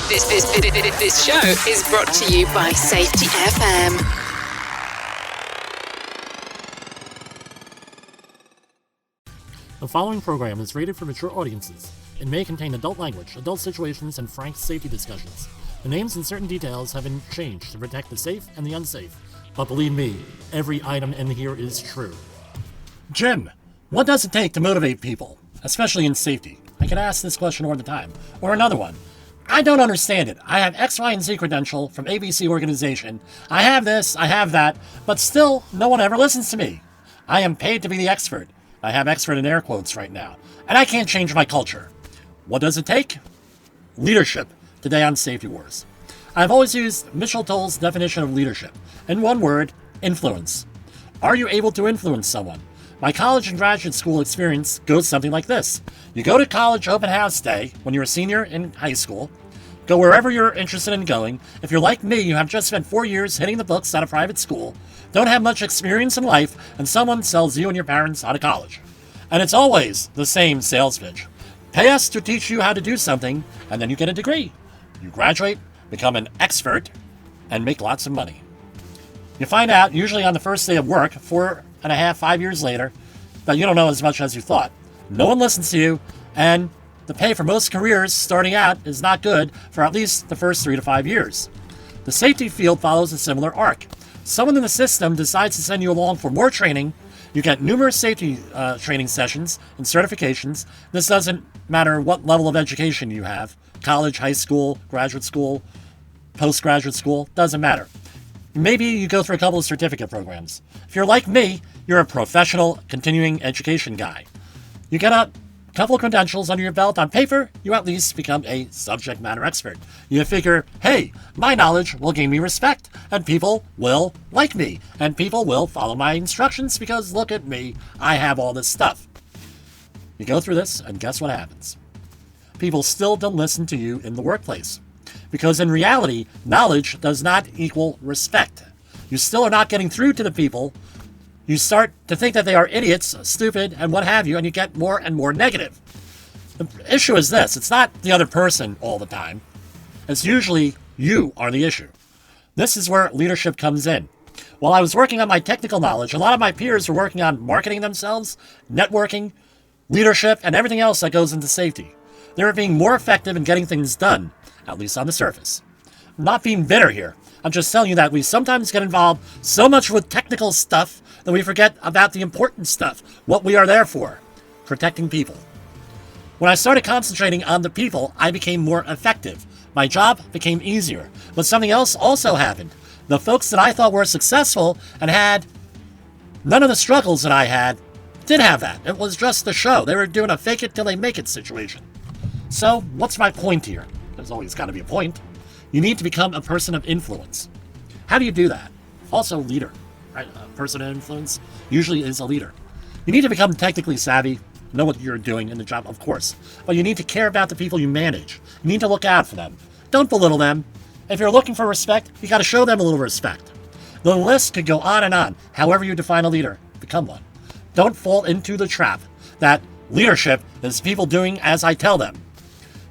This show is brought to you by Safety FM. The following program is rated for mature audiences. It may contain adult language, adult situations, and frank safety discussions. The names and certain details have been changed to protect the safe and the unsafe. But believe me, every item in here is true. Jim, what does it take to motivate people, especially in safety? I get asked this question all the time. Or another one. I don't understand it. I have X, Y, and Z credential from ABC organization. I have this, I have that, but still, no one ever listens to me. I am paid to be the expert. I have expert in air quotes right now. And I can't change my culture. What does it take? Leadership. Today on Safety Wars. I've always used Mitchell Toll's definition of leadership. In one word, influence. Are you able to influence someone? My college and graduate school experience goes something like this. You go to college open house day when you're a senior in high school. Go wherever you're interested in going. If you're like me, you have just spent 4 years hitting the books at a private school, don't have much experience in life, and someone sells you and your parents out of college. And it's always the same sales pitch. Pay us to teach you how to do something, and then you get a degree. You graduate, become an expert, and make lots of money. You find out, usually on the first day of work, 4.5, 5 years later, that you don't know as much as you thought. No one listens to you, and the pay for most careers starting out is not good for at least the first 3 to 5 years. The safety field follows a similar arc. Someone in the system decides to send you along for more training. You get numerous safety training sessions and certifications. This doesn't matter what level of education you have. College, high school, graduate school, postgraduate school, doesn't matter. Maybe you go through a couple of certificate programs. If you're like me, you're a professional continuing education guy. You get a couple of credentials under your belt. On paper, you at least become a subject matter expert. You figure, hey, my knowledge will gain me respect, and people will like me, and people will follow my instructions because look at me, I have all this stuff. You go through this, and guess what happens? People still don't listen to you in the workplace. Because in reality, knowledge does not equal respect. You still are not getting through to the people. You start to think that they are idiots, stupid, and what have you, and you get more and more negative. The issue is this. It's not the other person all the time. It's usually you are the issue. This is where leadership comes in. While I was working on my technical knowledge, a lot of my peers were working on marketing themselves, networking, leadership, and everything else that goes into safety. They were being more effective in getting things done, at least on the surface. I'm not being bitter here. I'm just telling you that we sometimes get involved so much with technical stuff that we forget about the important stuff, what we are there for, protecting people. When I started concentrating on the people, I became more effective. My job became easier. But something else also happened. The folks that I thought were successful and had none of the struggles that I had did have that. It was just the show. They were doing a fake it till they make it situation. So, what's my point here? There's always got to be a point. You need to become a person of influence. How do you do that? Also, leader. Right? A person of influence usually is a leader. You need to become technically savvy, know what you're doing in the job, of course. But you need to care about the people you manage. You need to look out for them. Don't belittle them. If you're looking for respect, you got to show them a little respect. The list could go on and on. However you define a leader, become one. Don't fall into the trap that leadership is people doing as I tell them.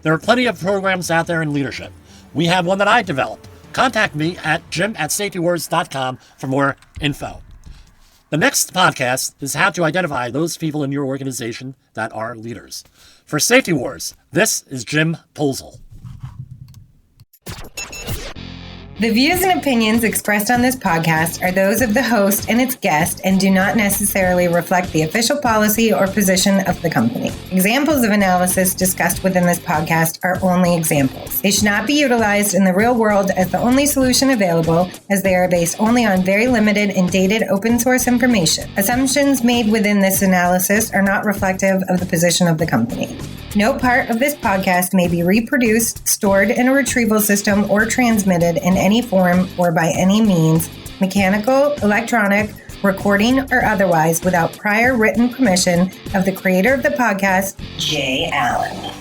There are plenty of programs out there in leadership. We have one that I developed. Contact me at jim@safetywars.com for more info. The next podcast is how to identify those people in your organization that are leaders. For Safety Wars, this is Jim Posel. The views and opinions expressed on this podcast are those of the host and its guest and do not necessarily reflect the official policy or position of the company. Examples of analysis discussed within this podcast are only examples. They should not be utilized in the real world as the only solution available, as they are based only on very limited and dated open source information. Assumptions made within this analysis are not reflective of the position of the company. No part of this podcast may be reproduced, stored in a retrieval system, or transmitted in any form or by any means, mechanical, electronic, recording, or otherwise, without prior written permission of the creator of the podcast, Jay Allen.